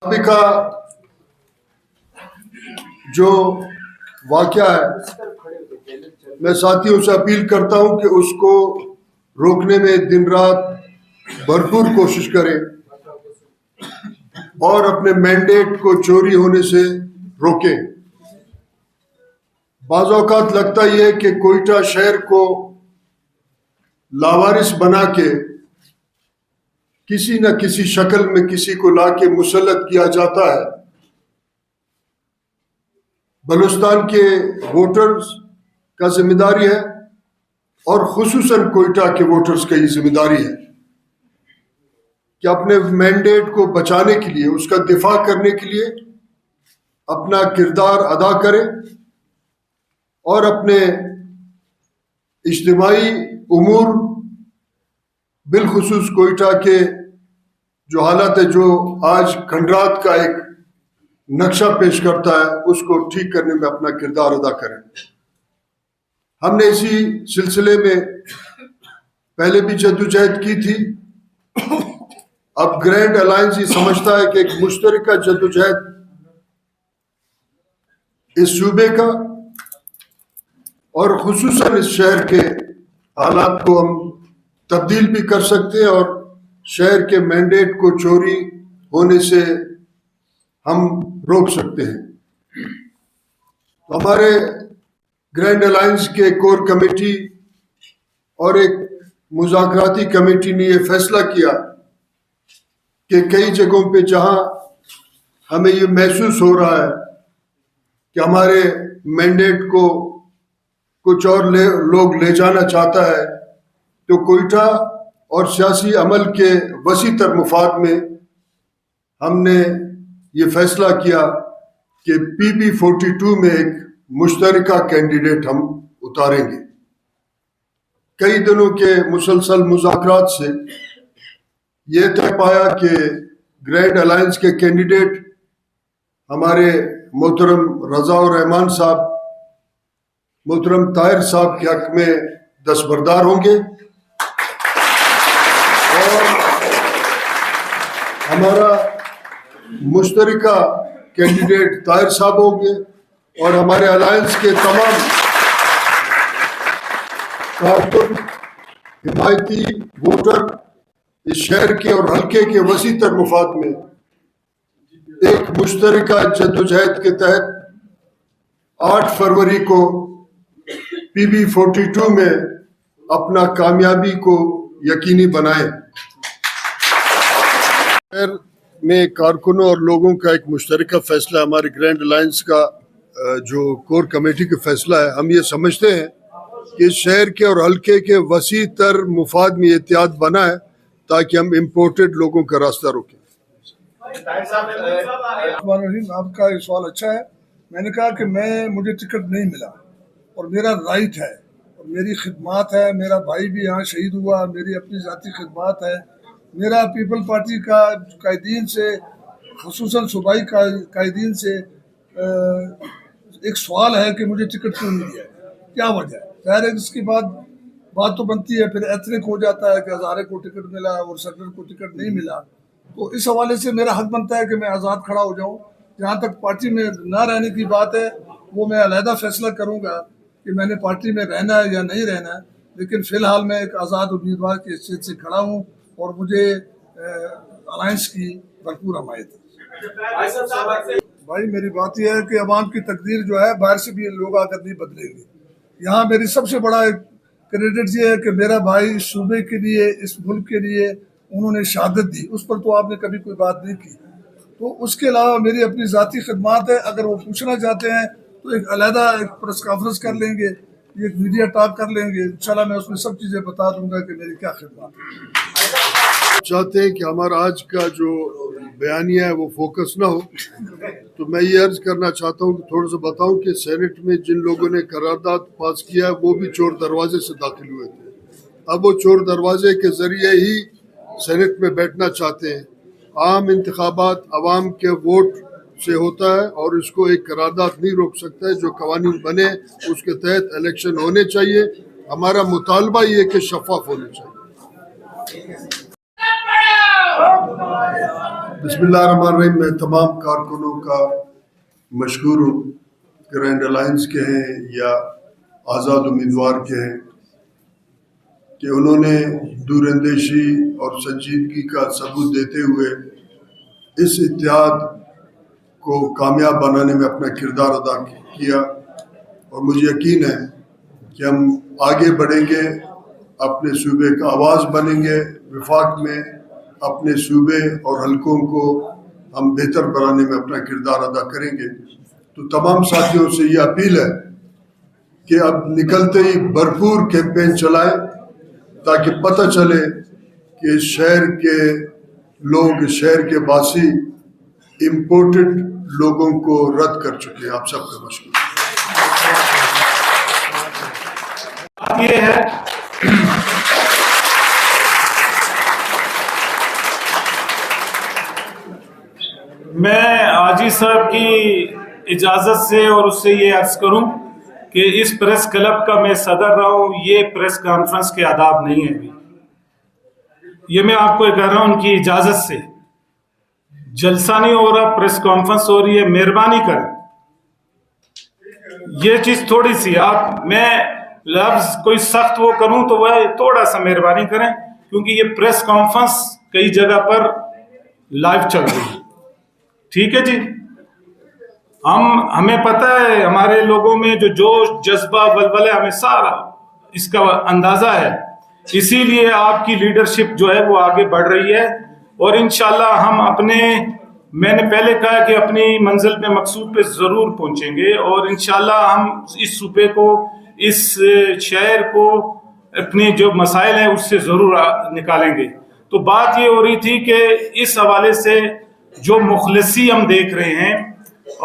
का जो वाक़या है, मैं साथियों से अपील करता हूं कि उसको रोकने में दिन रात भरपूर कोशिश करें और अपने मैंडेट को चोरी होने से रोकें। बाज़ औक़ात लगता यह है कि कोयटा शहर को लावारिस बना के किसी न किसी शक्ल में किसी को लाके मुसल्लत किया जाता है। बलूचिस्तान के वोटर्स का जिम्मेदारी है और खुसूसन कोयटा के वोटर्स की जिम्मेदारी है कि अपने मैंडेट को बचाने के लिए, उसका दिफा करने के लिए अपना किरदार अदा करें और अपने इज्तिमाई उमूर, बिलखुसूस कोयटा के जो हालत है, जो आज खंडरात का एक नक्शा पेश करता है, उसको ठीक करने में अपना किरदार अदा करें। हमने इसी सिलसिले में पहले भी जद्दोजहद की थी। अब ग्रैंड अलायंस ये समझता है कि एक मुश्तरका जद्दोजहद इस सूबे का और खुसूसन इस शहर के हालात को हम तब्दील भी कर सकते हैं और शहर के मैंडेट को चोरी होने से हम रोक सकते हैं। तो हमारे ग्रैंड अलायंस के कोर कमेटी और एक मुज़ाकराती कमेटी ने यह फैसला किया कि कई जगहों पे जहां हमें ये महसूस हो रहा है कि हमारे मैंडेट को कुछ और लोग ले जाना चाहता है, तो कोयटा और सियासी अमल के वसी तर मुफाद में हमने ये फैसला किया कि PB42 में एक मुश्तरका कैंडिडेट हम उतारेंगे। कई दिनों के मुसलसल मुज़ाकरात से ये तय पाया कि ग्रैंड अलायंस के कैंडिडेट हमारे मोहतरम रज़ाउर रहमान साहब, मोहतरम ताहिर साहब के हक में दस्तबरदार होंगे और हमारा मुश्तरका कैंडिडेट ताहिर साहब होंगे और हमारे अलायंस के तमाम कारकुन, हिमायती वोटर इस शहर के और हल्के के वसी तर मुफाद में एक मुश्तरका जद्दोजहद के तहत 8 फरवरी को PB42 में अपना कामयाबी को यकीनी बनाएं। शहर में कारकुनों और लोगों का एक मुश्तरका फैसला, हमारे ग्रैंड अलायंस का जो कोर कमेटी का फैसला है, हम ये समझते हैं कि इस शहर के और हल्के के वसी तर मुफाद में एहतियात बना है ताकि हम इम्पोर्टेड लोगों का रास्ता रोकें। आपका ये सवाल अच्छा है। मैंने कहा कि मुझे टिकट नहीं मिला और मेरा राइट है और मेरी खिदमत है। मेरा भाई भी यहाँ शहीद हुआ, मेरी अपनी ज़ाती खिदमत है। मेरा पीपल पार्टी का कायदीन से, खुसूसन सूबाई कायदीन से एक सवाल है कि मुझे टिकट क्यों नहीं दिया, क्या वजह है। ज़ाहिर है इसके बाद बात तो बनती है, फिर एथनिक हो जाता है कि हज़ारे को टिकट मिला और सदर को टिकट नहीं मिला। तो इस हवाले से मेरा हक बनता है कि मैं आज़ाद खड़ा हो जाऊँ। जहाँ तक पार्टी में ना रहने की बात है, वो मैं अलहदा फैसला करूँगा कि मैंने पार्टी में रहना है या नहीं रहना है। लेकिन फ़िलहाल मैं एक आज़ाद उम्मीदवार की हैसियत से खड़ा हूँ और मुझे अलायंस की भरपूर हमायत है। भाई मेरी बात यह है कि अवाम की तकदीर जो है बाहर से भी लोग आकर नहीं बदलेंगे। यहाँ मेरी सबसे बड़ा क्रेडिट ये है कि मेरा भाई इस सूबे के लिए, इस मुल्क के लिए उन्होंने शहादत दी, उस पर तो आपने कभी कोई बात नहीं की। तो उसके अलावा मेरी अपनी ज़ाती खिदमत है। अगर वो पूछना चाहते हैं तो एक अलहदा एक प्रेस कॉन्फ्रेंस कर लेंगे, एक मीडिया टॉक कर लेंगे, इंशाल्लाह मैं उसमें सब चीज़ें बता दूंगा कि मेरी क्या खिदमत है। चाहते हैं कि हमारा आज का जो बयानिया है वो फोकस ना हो, तो मैं ये अर्ज करना चाहता हूँ कि थोड़ा सा बताऊं कि सेनेट में जिन लोगों ने करारदाद पास किया है वो भी चोर दरवाजे से दाखिल हुए थे। अब वो चोर दरवाजे के जरिए ही सेनेट में बैठना चाहते हैं। आम इंतखाबात अवाम के वोट से होता है और इसको एक करारदाद नहीं रोक सकता है। जो कवानीन बने उसके तहत इलेक्शन होने चाहिए। हमारा मुतालबा ये कि शफाफ होने चाहिए। بسم اللہ الرحمن الرحیم. میں تمام کارکنوں کا مشکور ہوں، گرینڈ الائنس کے ہیں یا آزاد امیدوار کے ہیں، کہ انہوں نے دوراندیشی اور سنجیدگی کا ثبوت دیتے ہوئے اس اتحاد کو کامیاب بنانے میں اپنا کردار ادا کیا، اور مجھے یقین ہے کہ ہم آگے بڑھیں گے، اپنے صوبے کا آواز بنیں گے، وفاق میں اپنے صوبے اور حلقوں کو ہم بہتر بنانے میں اپنا کردار ادا کریں گے. تو تمام ساتھیوں سے یہ اپیل ہے کہ اب نکلتے ہی بھرپور کیمپین چلائیں، تاکہ پتہ چلے کہ اس شہر کے لوگ، اس شہر کے باسی امپورٹڈ لوگوں کو رد کر چکے ہیں. آپ سب کا مشکور. یہ ہے میں حاجی صاحب کی اجازت سے اور اس سے یہ عرض کروں کہ اس پریس کلب کا میں صدر رہا ہوں، یہ پریس کانفرنس کے آداب نہیں ہے. یہ میں آپ کو کہہ رہا ہوں ان کی اجازت سے. جلسہ نہیں ہو رہا، پریس کانفرنس ہو رہی ہے، مہربانی کریں. یہ چیز تھوڑی سی آپ، میں لفظ کوئی سخت وہ کروں تو وہ تھوڑا سا مہربانی کریں، کیونکہ یہ پریس کانفرنس کئی جگہ پر لائیو چل رہی ہے. ٹھیک ہے جی. ہمیں پتہ ہے ہمارے لوگوں میں جو جوش، جذبہ، ولولہ، ہمیں سارا اس کا اندازہ ہے. اسی لیے آپ کی لیڈرشپ جو ہے وہ آگے بڑھ رہی ہے، اور انشاءاللہ ہم میں نے پہلے کہا کہ اپنی منزل پہ، مقصود پہ ضرور پہنچیں گے، اور انشاءاللہ ہم اس صوبے کو، اس شہر کو، اپنے جو مسائل ہیں اس سے ضرور نکالیں گے. تو بات یہ ہو رہی تھی کہ اس حوالے سے جو مخلصی ہم دیکھ رہے ہیں،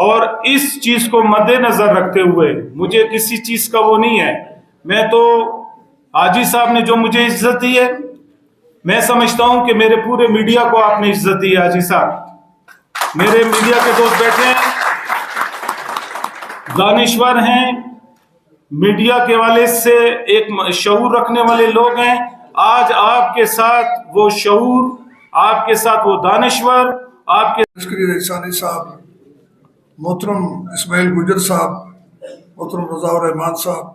اور اس چیز کو مد نظر رکھتے ہوئے، مجھے کسی چیز کا وہ نہیں ہے، میں تو حاجی صاحب نے جو مجھے عزت دی ہے، میں سمجھتا ہوں کہ میرے پورے میڈیا کو آپ نے عزت دی ہے. حاجی صاحب، میرے میڈیا کے دوست بیٹھے ہیں، دانشور ہیں، میڈیا کے حوالے سے ایک شعور رکھنے والے لوگ ہیں. آج آپ کے ساتھ وہ شعور، آپ کے ساتھ وہ دانشور، آپ کے لشکری ریسانی صاحب، محترم اسماعیل گجر صاحب، محترم رضا الرحمان صاحب،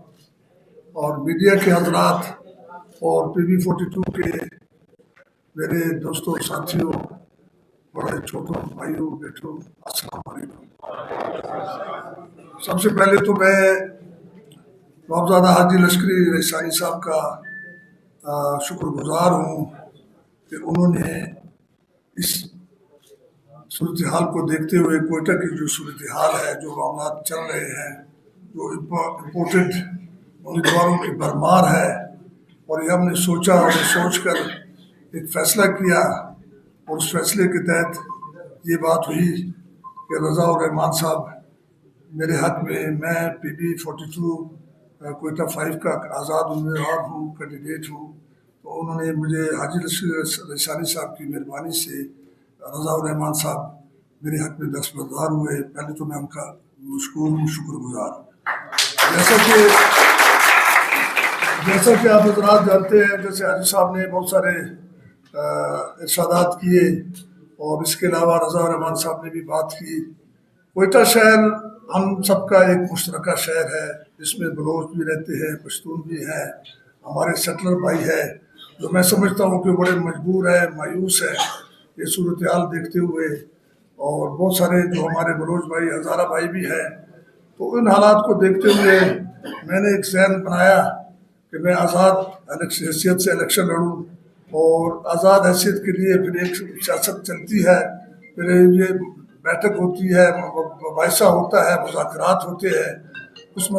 اور میڈیا کے حضرات، اور PB42 کے میرے دوستوں، ساتھیوں، بڑے چھوٹوں، بھائیوں، بیٹوں، السلام علیکم. سب سے پہلے تو میں صاحبزادہ حاجی لشکری ریسانی صاحب کا شکر گزار ہوں کہ انہوں نے اس صورتحال کو دیکھتے ہوئے، کوئٹہ کی جو صورتحال ہے، جو معاملات چل رہے ہیں، جو امپورٹڈ امیدواروں کی بھرمار ہے، اور یہ ہم نے سوچا اور سوچ کر ایک فیصلہ کیا، اور اس فیصلے کے تحت یہ بات ہوئی کہ رضا الرحمان صاحب میرے حق میں PB42 کوئٹہ 5 کا آزاد امیدوار ہوں، کینڈیڈیٹ ہوں. تو انہوں نے مجھے حاجی لشکری ریسانی صاحب کی مہربانی سے رضا الرحمان صاحب میرے حق میں دستبردار ہوئے. پہلے تو میں ان کا مشکور ہوں، شکر گزار. جیسا کہ آپ حضرات جانتے ہیں، جیسے حاجی صاحب نے بہت سارے ارشادات کیے، اور اس کے علاوہ رضا الرحمان صاحب نے بھی بات کی. کوئٹہ شہر ہم سب کا ایک مشترکہ شہر ہے، جس میں بلوچ بھی رہتے ہیں، پشتون بھی ہیں، ہمارے سیٹلر بھائی ہے، جو میں سمجھتا ہوں کہ بڑے مجبور ہے، مایوس ہے یہ صورتحال دیکھتے ہوئے. اور بہت سارے جو ہمارے بلوچ بھائی، ہزارہ بھائی بھی ہیں. تو ان حالات کو دیکھتے ہوئے میں نے ایک ذہن بنایا کہ میں آزاد حیثیت سے الیکشن لڑوں، اور آزاد حیثیت کے لیے پھر ایک سیاست چلتی ہے، پھر یہ بیٹھک ہوتی ہے، مباحثہ ہوتا ہے، مذاکرات ہوتے ہیں. اس